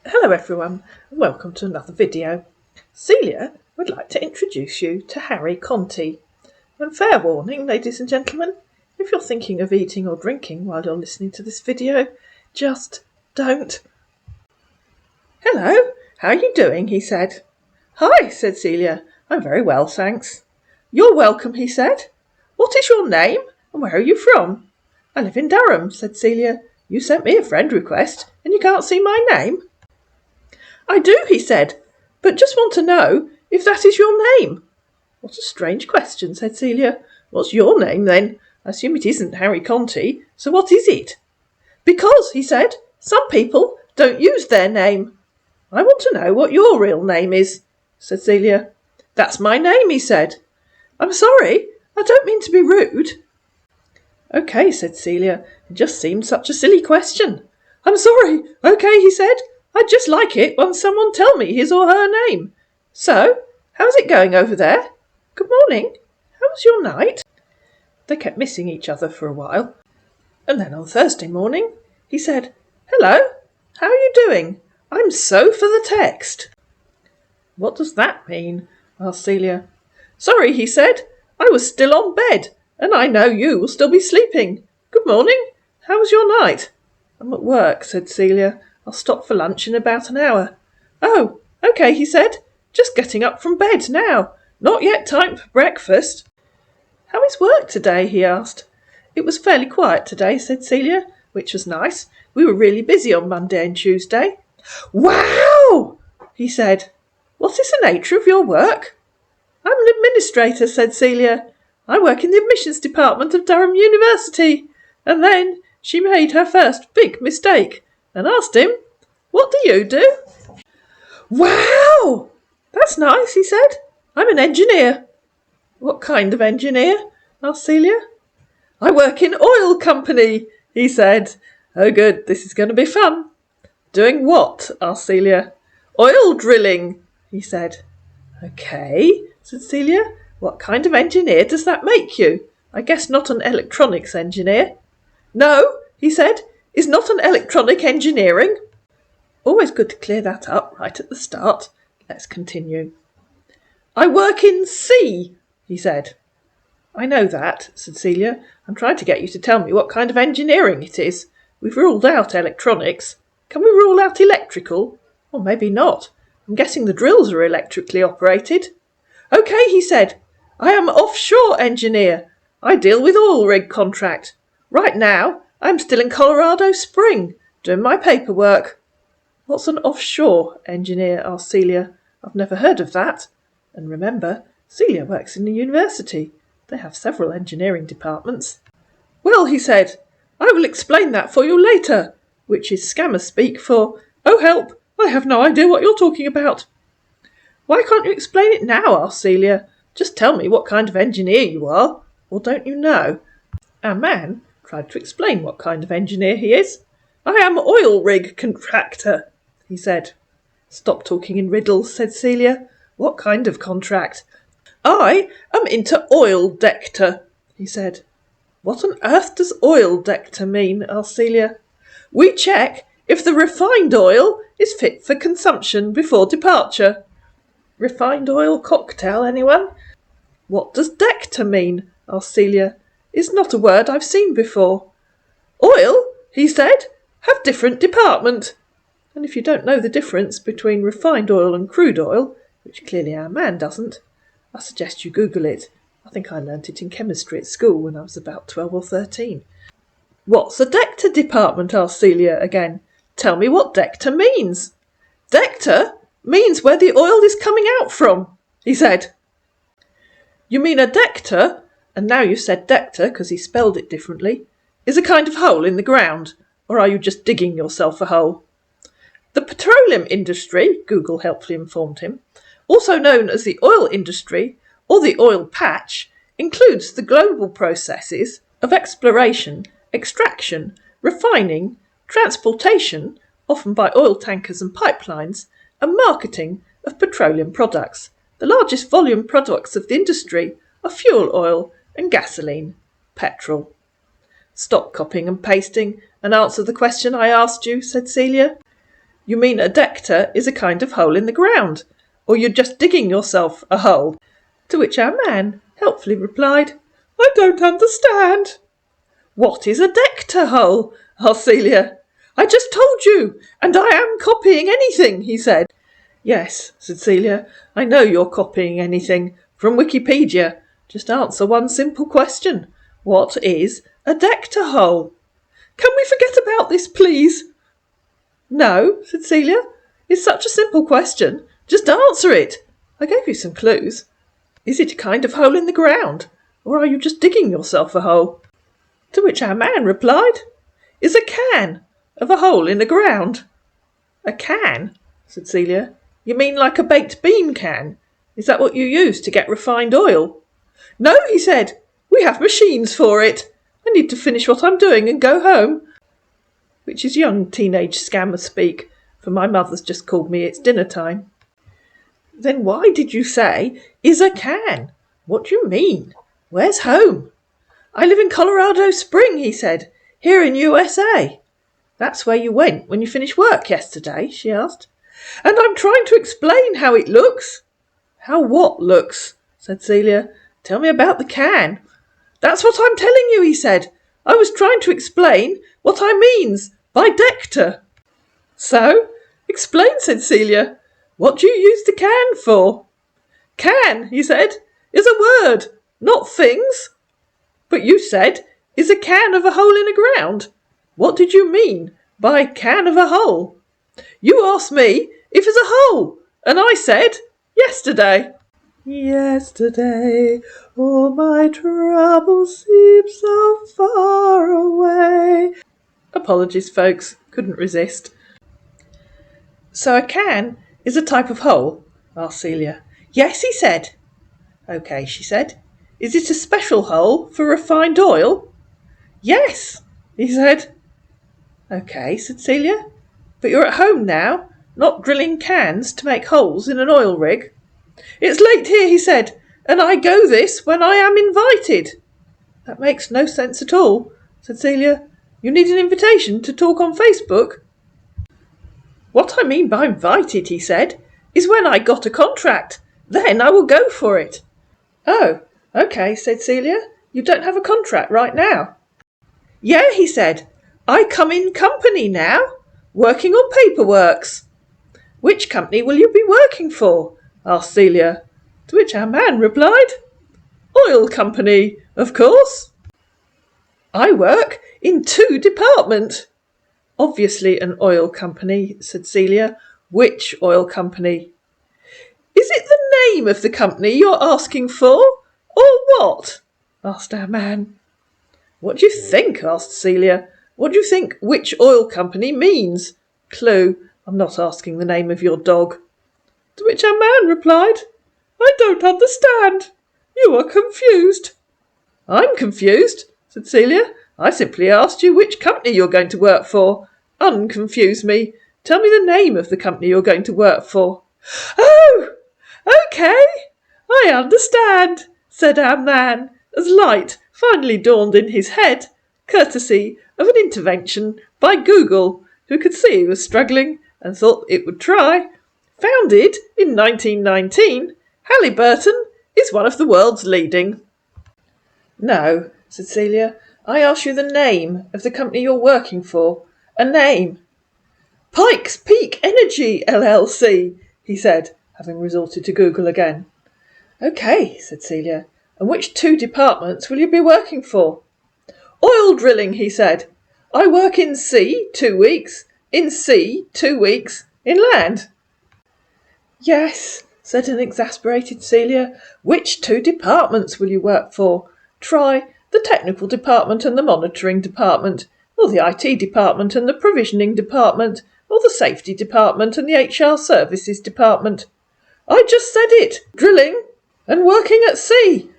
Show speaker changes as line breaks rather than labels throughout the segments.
Hello everyone and welcome to another video. Celia would like to introduce you to Harry Contey. And fair warning, ladies and gentlemen, if you're thinking of eating or drinking while you're listening to this video, just don't. "Hello, how are you doing?" he said. "Hi," said Celia. "I'm very well, thanks." "You're welcome," he said. "What is your name and where are you from?" "I live in Durham," said Celia. "You sent me a friend request and you can't see my name?" "I do," he said, "but just want to know if that is your name." "What a strange question," said Celia. "What's your name, then? I assume it isn't Harry Contey, so what is it?" "Because," he said, "some people don't use their name." "I want to know what your real name is," said Celia. "That's my name," he said. "I'm sorry, I don't mean to be rude." "OK," said Celia. "It just seemed such a silly question." "I'm sorry. OK," he said. "I'd just like it when someone tell me his or her name. So, how's it going over there? Good morning. How was your night?" They kept missing each other for a while, and then on Thursday morning he said, "Hello, how are you doing? I'm so for the text." "What does that mean?" asked Celia. "Sorry," he said. "I was still on bed, and I know you will still be sleeping. Good morning. How was your night?" "I'm at work," said Celia. "I'll stop for lunch in about an hour." "Oh, OK," he said. "Just getting up from bed now. Not yet time for breakfast." "How is work today?" he asked. "It was fairly quiet today," said Celia, "which was nice. We were really busy on Monday and Tuesday." "Wow!" he said. "What is the nature of your work?" "I'm an administrator," said Celia. "I work in the admissions department of Durham University." And then she made her first big mistake and asked him, "What do you do?" "Wow! That's nice," he said. "I'm an engineer." "What kind of engineer?" asked Celia. "I work in oil company," he said. "Oh good, this is going to be fun." "Doing what?" asked Celia. "Oil drilling," he said. "OK," said Celia. "What kind of engineer does that make you? I guess not an electronics engineer." "No," he said. "Is not an electronic engineering." Always good to clear that up right at the start. Let's continue. "I work in C," he said. "I know that," said Celia. "I'm trying to get you to tell me what kind of engineering it is. We've ruled out electronics. Can we rule out electrical? Or maybe not. I'm guessing the drills are electrically operated." "OK," he said. "I am offshore engineer. I deal with oil rig contract. Right now, I'm still in Colorado Spring, doing my paperwork." "What's an offshore engineer?" asked Celia. "I've never heard of that." And remember, Celia works in the university. They have several engineering departments. "Well," he said, "I will explain that for you later," which is scammer speak for, "Oh help, I have no idea what you're talking about." "Why can't you explain it now?" asked Celia. "Just tell me what kind of engineer you are. Or don't you know?" Our man tried to explain what kind of engineer he is. "I am oil rig contractor," he said. "Stop talking in riddles," said Celia. "What kind of contract?" "I am into oil dector," he said. "What on earth does oil dector mean?" asked Celia. "We check if the refined oil is fit for consumption before departure." "Refined oil cocktail, anyone?" "What does dector mean?" asked Celia. "It's not a word I've seen before." "Oil," he said, "have different department." And if you don't know the difference between refined oil and crude oil, which clearly our man doesn't, I suggest you Google it. I think I learnt it in chemistry at school when I was about 12 or 13. "What's a dector department?" asked Celia again. "Tell me what dector means." "Dector means where the oil is coming out from," he said. "You mean a dector," and now you said dector because he spelled it differently, "is a kind of hole in the ground, or are you just digging yourself a hole?" "The petroleum industry," Google helpfully informed him, "also known as the oil industry or the oil patch, includes the global processes of exploration, extraction, refining, transportation, often by oil tankers and pipelines, and marketing of petroleum products. The largest volume products of the industry are fuel oil and gasoline, petrol." "Stop copying and pasting and answer the question I asked you," said Celia. You mean a dector is a kind of hole in the ground, or you're just digging yourself a hole? To which our man helpfully replied, I don't understand. What is a dector hole? Asked Celia. I just told you, and I am copying anything, he said. Yes, said Celia, I know you're copying anything from Wikipedia. Just answer one simple question. What is a dector hole? Can we forget about this, please? No, said Celia. It's such a simple question. Just answer it. I gave you some clues. Is it a kind of hole in the ground, or are you just digging yourself a hole? To which our man replied, Is a can of a hole in the ground. A can, said Celia. You mean like a baked bean can? Is that what you use to get refined oil? No, he said. We have machines for it. I need to finish what I'm doing and go home. Which is young teenage scammer speak, for my mother's just called me it's dinner time. Then why did you say, is a can? What do you mean? Where's home? I live in Colorado Spring, he said, here in USA. That's where you went when you finished work yesterday, she asked. And I'm trying to explain how it looks. How what looks? Said Celia. Tell me about the can. That's what I'm telling you, he said. I was trying to explain what I means by dector. So, explain, said Celia. What do you use the can for? Can, he said, is a word, not things. But you said, is a can of a hole in the ground. What did you mean by can of a hole? You asked me if it's a hole, and I said, yesterday. Yesterday, all my troubles seem so far away. Apologies, folks, couldn't resist. So a can is a type of hole? Asked Celia. Yes, he said. OK, she said. Is it a special hole for refined oil? Yes, he said. OK, said Celia. But you're at home now, not drilling cans to make holes in an oil rig. It's late here, he said, and I go this when I am invited. That makes no sense at all, said Celia. You need an invitation to talk on Facebook? What I mean by invited, he said, is when I got a contract. Then I will go for it. Oh, OK, said Celia. You don't have a contract right now. Yeah, he said. I come in company now, working on paperworks. Which company will you be working for? Asked Celia. To which our man replied, Oil company, of course. I work in 2 departments. Obviously an oil company, said Celia. Which oil company? Is it the name of the company you're asking for, or what? Asked our man. What do you think? Asked Celia. What do you think which oil company means? Clue, I'm not asking the name of your dog. To which our man replied, I don't understand. You are confused. I'm confused, said Celia. I simply asked you which company you're going to work for. Unconfuse me. Tell me the name of the company you're going to work for. Oh, OK, I understand, said our man, as light finally dawned in his head, courtesy of an intervention by Google, who could see he was struggling and thought it would try. Founded in 1919, Halliburton is one of the world's leading. No, said Celia. I asked you the name of the company you're working for. A name. Pikes Peak Energy, LLC, he said, having resorted to Google again. OK, said Celia. And which 2 departments will you be working for? Oil drilling, he said. I work in sea 2 weeks, in sea 2 weeks, in land. Yes, said an exasperated Celia. Which 2 departments will you work for? Try the technical department and the monitoring department, or the IT department and the provisioning department, or the safety department and the HR services department. I just said it. Drilling and working at sea.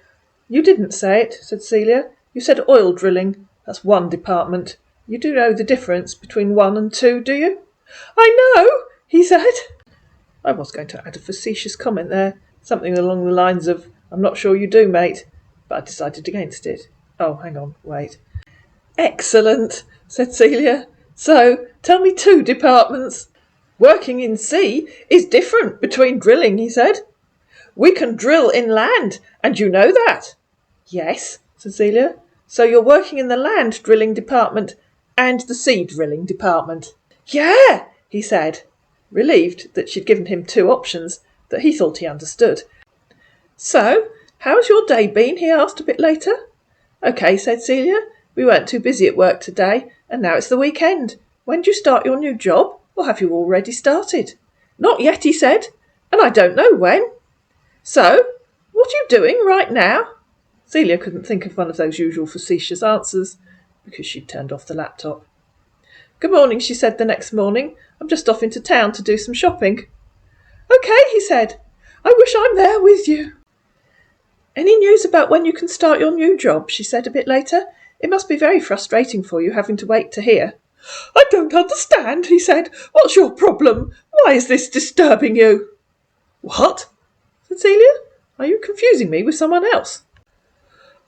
You didn't say it, said Celia. You said oil drilling. That's 1 department. You do know the difference between 1 and 2, do you? I know, he said. I was going to add a facetious comment there, something along the lines of, I'm not sure you do, mate, but I decided against it. Oh, hang on, wait. Excellent, said Celia. So, tell me 2 departments. Working in sea is different between drilling, he said. We can drill inland, and you know that. Yes, said Celia. So you're working in the land drilling department and the sea drilling department. Yeah, he said, relieved that she'd given him two options that he thought he understood. So, how's your day been? He asked a bit later. OK, said Celia. We weren't too busy at work today, and now it's the weekend. When do you start your new job, or have you already started? Not yet, he said, and I don't know when. So, what are you doing right now? Celia couldn't think of one of those usual facetious answers, because she'd turned off the laptop. Good morning, she said the next morning. I'm just off into town to do some shopping. OK, he said. I wish I'm there with you. Any news about when you can start your new job? She said a bit later. It must be very frustrating for you having to wait to hear. I don't understand, he said. What's your problem? Why is this disturbing you? What? Said Celia. Are you confusing me with someone else?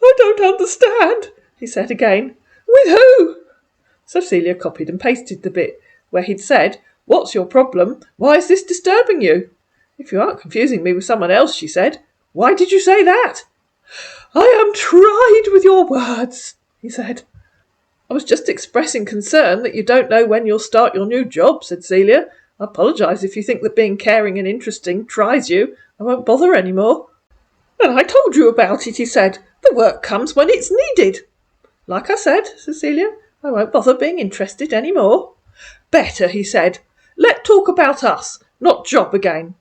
I don't understand, he said again. With who? So Celia copied and pasted the bit where he'd said, What's your problem? Why is this disturbing you? If you aren't confusing me with someone else, she said, why did you say that? I am tried with your words, he said. I was just expressing concern that you don't know when you'll start your new job, said Celia. I apologise if you think that being caring and interesting tries you. I won't bother any more. And I told you about it, he said. The work comes when it's needed. Like I said, said Celia, I won't bother being interested any more. Better, he said. Let's talk about us, not job again.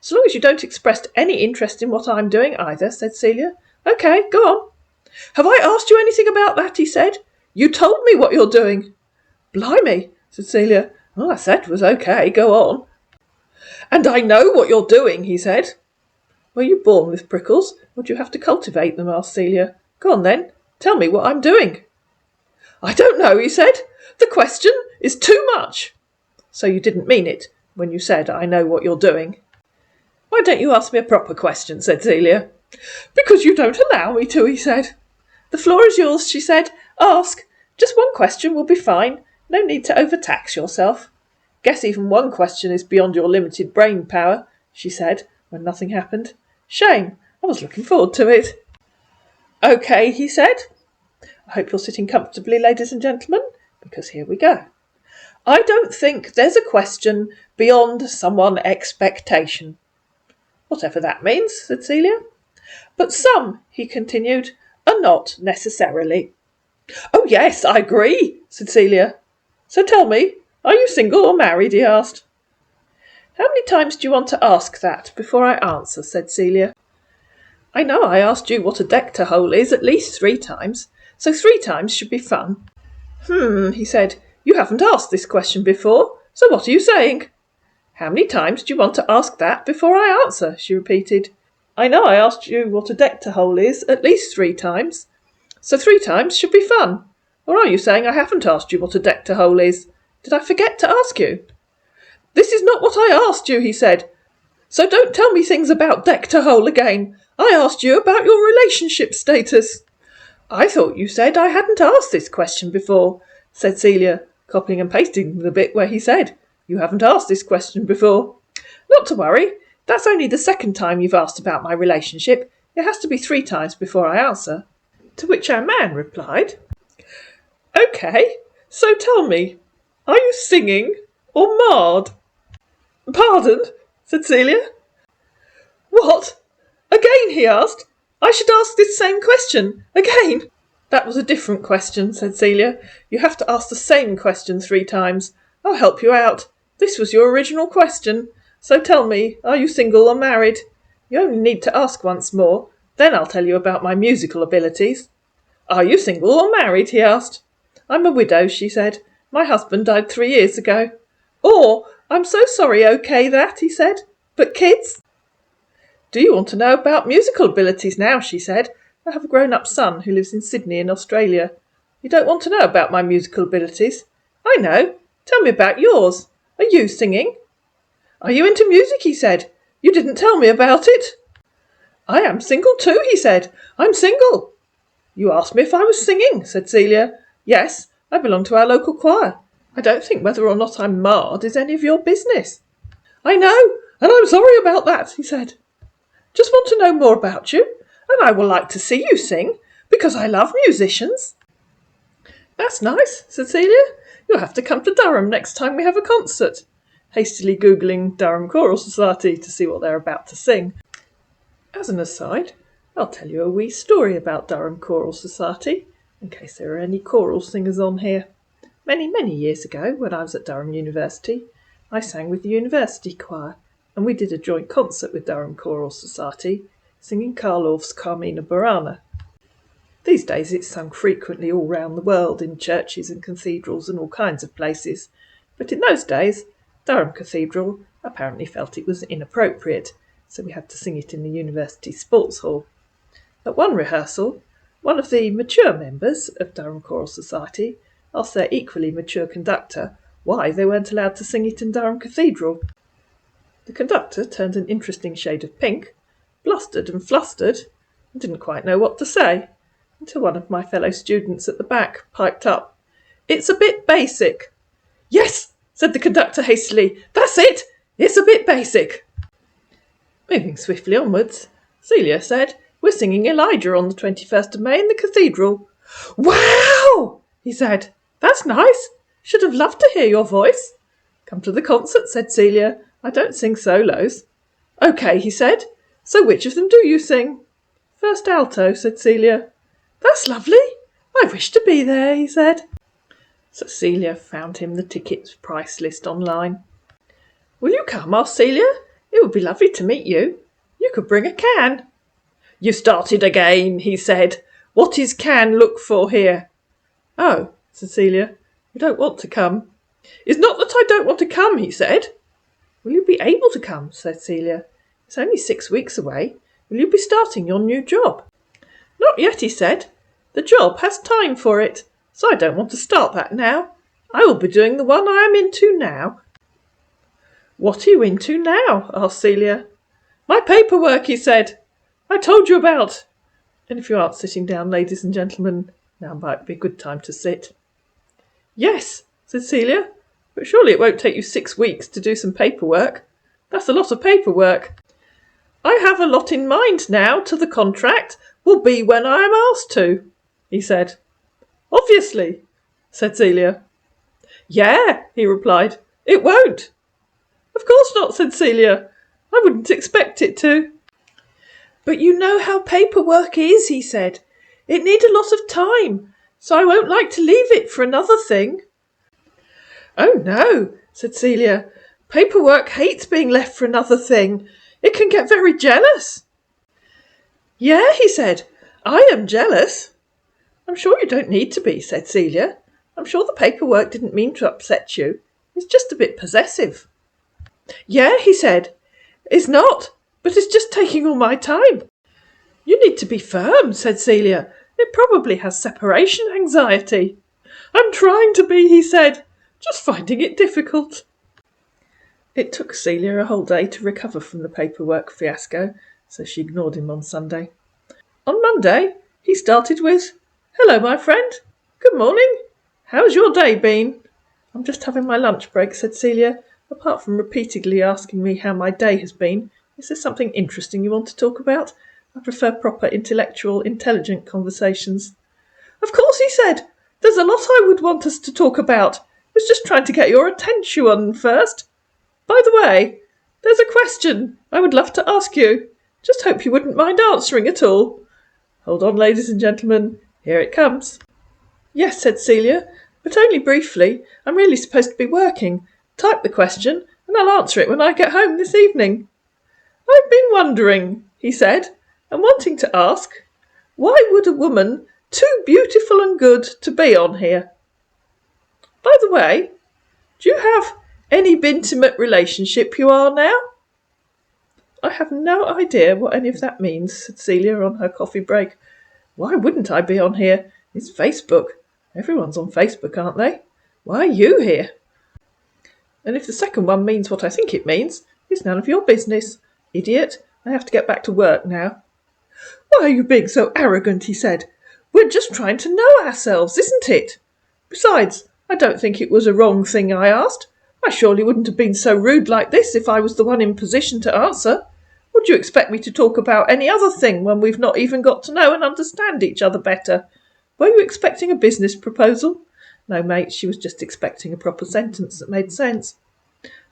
So long as you don't express any interest in what I'm doing either, said Celia. OK, go on. Have I asked you anything about that, he said. You told me what you're doing. Blimey, said Celia. All I said was OK, go on. And I know what you're doing, he said. Were you born with prickles, or do you have to cultivate them, asked Celia. Go on then, tell me what I'm doing. I don't know, he said. The question is too much. So you didn't mean it when you said I know what you're doing. Why don't you ask me a proper question, said Celia. Because you don't allow me to, he said. The floor is yours, she said. Ask. Just one question will be fine. No need to overtax yourself. Guess even one question is beyond your limited brain power, she said, when nothing happened. Shame. I was looking forward to it. OK, he said. I hope you're sitting comfortably, ladies and gentlemen, because here we go. I don't think there's a question beyond someone's expectation. Whatever that means, said Celia. But some, he continued, are not necessarily. Oh, yes, I agree, said Celia. So tell me, are you single or married, he asked. How many times do you want to ask that before I answer, said Celia. I know I asked you what a dector hole is at least 3 times, so 3 times should be fun. He said, you haven't asked this question before, so what are you saying? How many times do you want to ask that before I answer, she repeated. I know I asked you what a dector hole is at least 3 times, so 3 times should be fun. Or are you saying I haven't asked you what a dector hole is? Did I forget to ask you? This is not what I asked you, he said. So don't tell me things about dector hole again. I asked you about your relationship status. I thought you said I hadn't asked this question before, said Celia, copying and pasting the bit where he said, you haven't asked this question before. Not to worry. That's only the 2nd time you've asked about my relationship. It has to be 3 times before I answer. To which our man replied, OK, so tell me, are you singing or marred? Pardon, said Celia. What? Again, he asked. I should ask this same question. Again. That was a different question, said Celia. You have to ask the same question 3 times. I'll help you out. This was your original question. So tell me, are you single or married? You only need to ask once more. Then I'll tell you about my musical abilities. Are you single or married? He asked. I'm a widow, she said. My husband died 3 years ago. Or, I'm so sorry, OK that, he said. But kids? Do you want to know about musical abilities now, she said. I have a grown-up son who lives in Sydney in Australia. You don't want to know about my musical abilities? I know. Tell me about yours. Are you singing? Are you into music, he said. You didn't tell me about it. I am single too, he said. I'm single. You asked me if I was singing, said Celia. Yes, I belong to our local choir. I don't think whether or not I'm marred is any of your business. I know, and I'm sorry about that, he said. Just want to know more about you, and I will like to see you sing, because I love musicians. That's nice, said Celia. You'll have to come to Durham next time we have a concert. Hastily Googling Durham Choral Society to see what they're about to sing. As an aside, I'll tell you a wee story about Durham Choral Society, in case there are any choral singers on here. Many, many years ago, when I was at Durham University, I sang with the university choir, and we did a joint concert with Durham Choral Society, singing Karloff's Carmina Burana. These days it's sung frequently all round the world in churches and cathedrals and all kinds of places, but in those days Durham Cathedral apparently felt it was inappropriate, so we had to sing it in the university sports hall. At one rehearsal, one of the mature members of Durham Choral Society asked their equally mature conductor why they weren't allowed to sing it in Durham Cathedral. The conductor turned an interesting shade of pink, blustered and flustered, and didn't quite know what to say, until one of my fellow students at the back piped up, "It's a bit basic." "Yes," said the conductor hastily, "that's it, it's a bit basic." Moving swiftly onwards, Celia said, "We're singing Elijah on the 21st of May in the cathedral." "Wow!" he said. "That's nice. Should have loved to hear your voice." "Come to the concert," said Celia. "I don't sing solos." "OK," he said. "So which of them do you sing?" "First alto," said Celia. "That's lovely. I wish to be there," he said. So Celia found him the tickets price list online. "Will you come?" asked Celia. "It would be lovely to meet you. You could bring a can." "You started again," he said. "What is can look for here?" "Oh," said Celia, "you don't want to come." "It's not that I don't want to come," he said. "Will you be able to come?" said Celia. "It's only 6 weeks away. Will you be starting your new job?" "Not yet," he said. "The job has time for it, so I don't want to start that now. I will be doing the one I am into now." "What are you into now?" asked Celia. "My paperwork," he said. "I told you about." And if you aren't sitting down, ladies and gentlemen, now might be a good time to sit. "Yes," said Celia, "but surely it won't take you 6 weeks to do some paperwork. That's a lot of paperwork." "I have a lot in mind now to the contract will be when I am asked to," he said. "Obviously," said Celia. "Yeah," he replied, "it won't." "Of course not," said Celia. "I wouldn't expect it to." "But you know how paperwork is," he said. "It needs a lot of time, so I won't like to leave it for another thing." "Oh no," said Celia. "Paperwork hates being left for another thing. It can get very jealous." "Yeah," he said, "I am jealous." "I'm sure you don't need to be," said Celia. "I'm sure the paperwork didn't mean to upset you. It's just a bit possessive." "Yeah," he said, "it's not, but it's just taking all my time." "You need to be firm," said Celia. "It probably has separation anxiety." "I'm trying to be," he said, "just finding it difficult." It took Celia a whole day to recover from the paperwork fiasco, so she ignored him on Sunday. On Monday, he started with, "Hello, my friend. Good morning. How's your day been?" "I'm just having my lunch break," said Celia. "Apart from repeatedly asking me how my day has been, is there something interesting you want to talk about? I prefer proper intellectual, intelligent conversations." "Of course," he said. "There's a lot I would want us to talk about. I was just trying to get your attention first. By the way, there's a question I would love to ask you. Just hope you wouldn't mind answering at all." Hold on, ladies and gentlemen. Here it comes. "Yes," said Celia, "but only briefly. I'm really supposed to be working. Type the question, and I'll answer it when I get home this evening." "I've been wondering," he said, "and wanting to ask, why would a woman too beautiful and good to be on here? By the way, do you have any intimate relationship you are now?" "I have no idea what any of that means," said Celia on her coffee break. "Why wouldn't I be on here? It's Facebook. Everyone's on Facebook, aren't they? Why are you here? And if the second one means what I think it means, it's none of your business. Idiot, I have to get back to work now." "Why are you being so arrogant?" he said. "We're just trying to know ourselves, isn't it? Besides, I don't think it was a wrong thing I asked. I surely wouldn't have been so rude like this if I was the one in position to answer. Would you expect me to talk about any other thing when we've not even got to know and understand each other better? Were you expecting a business proposal? No, mate, she was just expecting a proper sentence that made sense.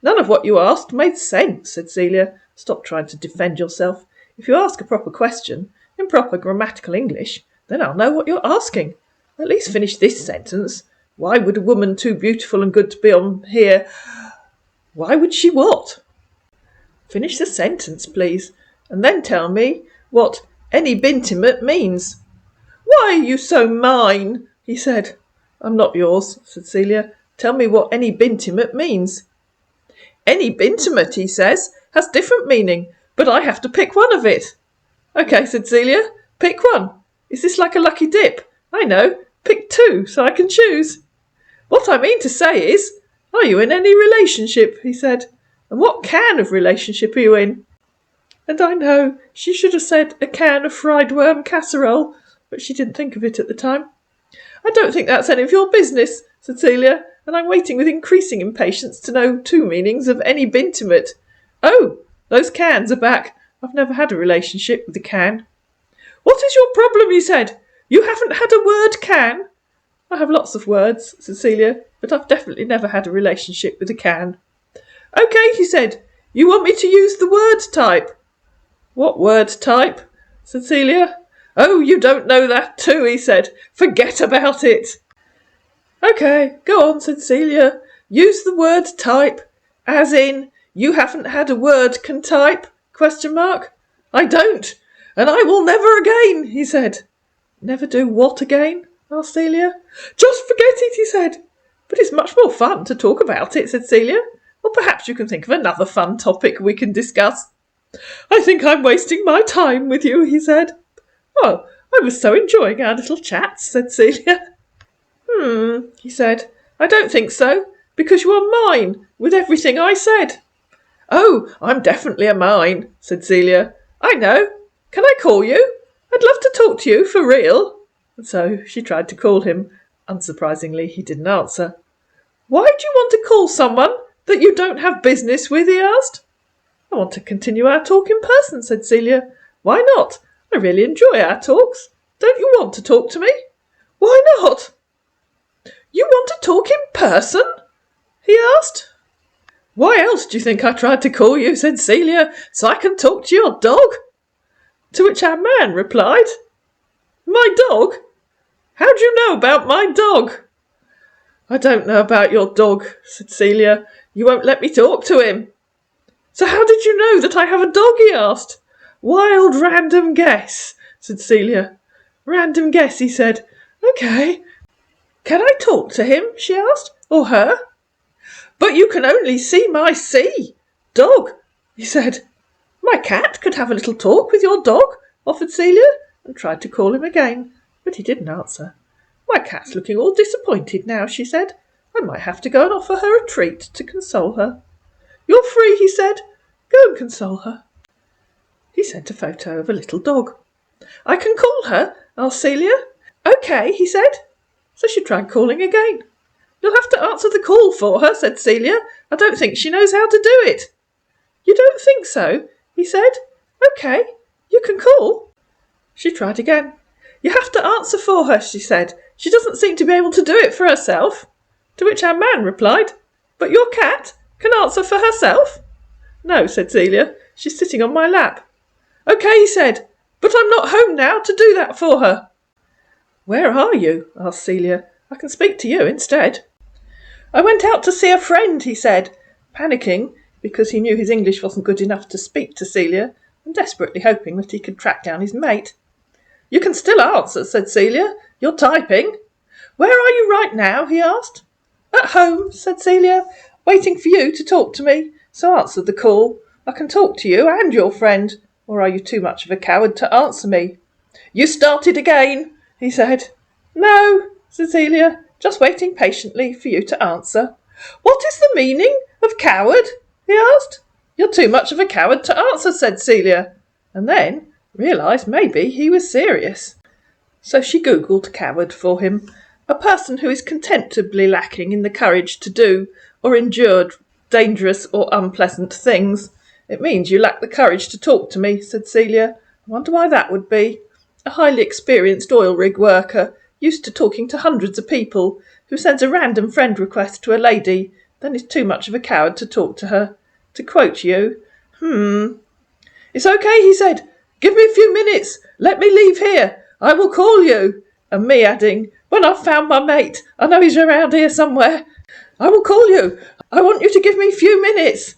None of what you asked made sense, said Celia. Stop trying to defend yourself. If you ask a proper question, in proper grammatical English, then I'll know what you're asking. At least finish this sentence. Why would a woman too beautiful and good to be on here... Why would she what? Finish the sentence, please, and then tell me what any bintimate means. Why are you so mine? He said. I'm not yours, said Celia. Tell me what any bintimate means. Any bintimate, he says, has different meaning, but I have to pick one of it. OK, said Celia. Pick one. Is this like a lucky dip? I know. Pick two, so I can choose. What I mean to say is, are you in any relationship? He said. And what can of relationship are you in? And I know she should have said a can of fried worm casserole, but she didn't think of it at the time. I don't think that's any of your business, said Celia, and I'm waiting with increasing impatience to know two meanings of any bintimate. Oh, those cans are back. I've never had a relationship with a can. What is your problem, he said. You haven't had a word can. I have lots of words, said Celia, but I've definitely never had a relationship with a can. OK, he said. You want me to use the word type? What word type? Said Celia. Oh, you don't know that too, he said. Forget about it. OK, go on, said Celia. Use the word type, as in, you haven't had a word can type? ? I don't, and I will never again, he said. Never do what again? Asked Celia. Just forget it, he said. But it's much more fun to talk about it, said Celia. Or perhaps you can think of another fun topic we can discuss. I think I'm wasting my time with you, he said. Oh, I was so enjoying our little chats, said Celia. He said. I don't think so, because you are mine, with everything I said. Oh, I'm definitely a mine, said Celia. I know. Can I call you? I'd love to talk to you, for real. And so she tried to call him. Unsurprisingly, he didn't answer. Why do you want to call someone that you don't have business with? He asked. I want to continue our talk in person, said Celia. Why not? I really enjoy our talks. Don't you want to talk to me? Why not? You want to talk in person? He asked. Why else do you think I tried to call you, said Celia, so I can talk to your dog? To which our man replied, My dog? How do you know about my dog? I don't know about your dog, said Celia. You won't let me talk to him. So how did you know that I have a dog? He asked. Wild random guess, said Celia. Random guess, he said. OK. Can I talk to him? She asked. Or her? But you can only see my dog, he said. My cat could have a little talk with your dog, offered Celia, and tried to call him again, but he didn't answer. My cat's looking all disappointed now, she said. I might have to go and offer her a treat to console her. You're free, he said. Go and console her. He sent a photo of a little dog. I can call her, asked Celia. OK, he said. So she tried calling again. You'll have to answer the call for her, said Celia. I don't think she knows how to do it. You don't think so? He said. OK, you can call. She tried again. You have to answer for her, she said. She doesn't seem to be able to do it for herself. To which our man replied, But your cat can answer for herself? No, said Celia. She's sitting on my lap. OK, he said. But I'm not home now to do that for her. Where are you? Asked Celia. I can speak to you instead. I went out to see a friend, he said, panicking because he knew his English wasn't good enough to speak to Celia, and desperately hoping that he could track down his mate. You can still answer, said Celia. You're typing. Where are you right now? He asked. At home, said Celia, waiting for you to talk to me. So answer the call. I can talk to you and your friend. Or are you too much of a coward to answer me? You started again, he said. No, said Celia, just waiting patiently for you to answer. What is the meaning of coward? He asked. You're too much of a coward to answer, said Celia, and then realised maybe he was serious. So she Googled coward for him, A person who is contemptibly lacking in the courage to do or endure dangerous or unpleasant things. It means you lack the courage to talk to me, said Celia. I wonder why that would be. A highly experienced oil rig worker, used to talking to hundreds of people, who sends a random friend request to a lady, then is too much of a coward to talk to her. To quote you, It's okay, he said. Give me a few minutes. Let me leave here. I will call you. And me adding, when I've found my mate, I know he's around here somewhere. I will call you. I want you to give me a few minutes.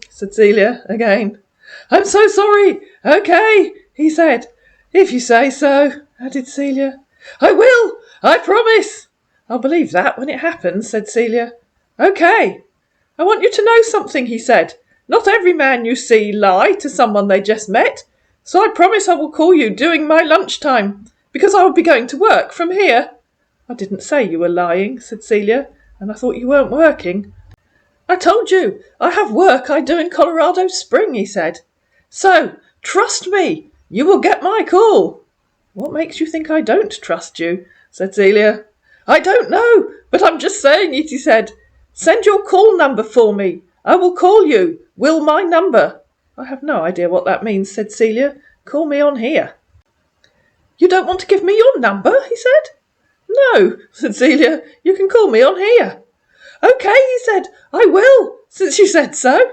Said Celia again. I'm so sorry. Okay, he said. If you say so, added Celia. I will. I promise. I'll believe that when it happens, said Celia. Okay. I want you to know something, he said. Not every man you see lie to someone they just met. So I promise I will call you during my lunchtime, because I will be going to work from here. I didn't say you were lying, said Celia, and I thought you weren't working. I told you, I have work I do in Colorado Spring, he said. So, trust me, you will get my call. What makes you think I don't trust you? Said Celia. I don't know, but I'm just saying it, he said. Send your call number for me. I will call you. Will my number. I have no idea what that means, said Celia. Call me on here. You don't want to give me your number, he said. No, said Celia. You can call me on here. Okay, he said. I will, since you said so.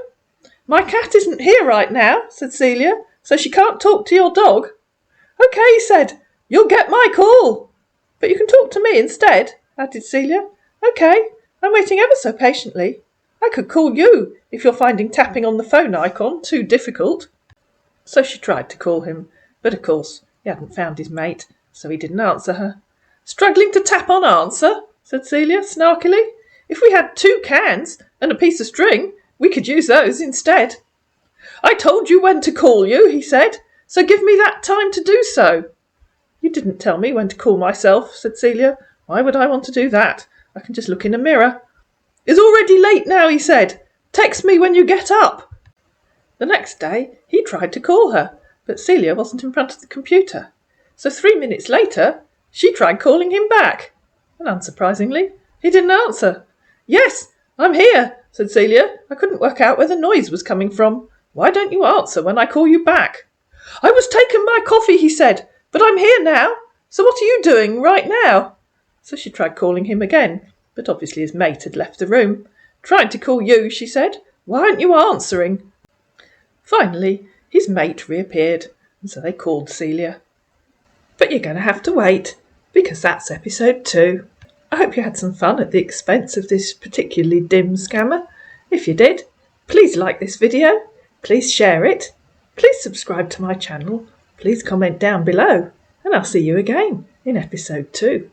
My cat isn't here right now, said Celia, so she can't talk to your dog. Okay, he said. You'll get my call. But you can talk to me instead, added Celia. Okay, I'm waiting ever so patiently. I could call you if you're finding tapping on the phone icon too difficult. So she tried to call him, but of course he hadn't found his mate, so he didn't answer her. Struggling to tap on answer, said Celia snarkily. If we had 2 cans and a piece of string, we could use those instead. I told you when to call you, he said, so give me that time to do so. You didn't tell me when to call myself, said Celia. Why would I want to do that? I can just look in a mirror. It's already late now, he said. Text me when you get up. The next day he tried to call her, but Celia wasn't in front of the computer. So 3 minutes later, she tried calling him back. And unsurprisingly, he didn't answer. Yes, I'm here, said Celia. I couldn't work out where the noise was coming from. Why don't you answer when I call you back? I was taking my coffee, he said, but I'm here now. So what are you doing right now? So she tried calling him again, but obviously his mate had left the room. Trying to call you, she said. Why aren't you answering? Finally, his mate reappeared, and so they called Celia. But you're going to have to wait, because that's episode 2. I hope you had some fun at the expense of this particularly dim scammer. If you did, please like this video, please share it, please subscribe to my channel, please comment down below, and I'll see you again in episode 2.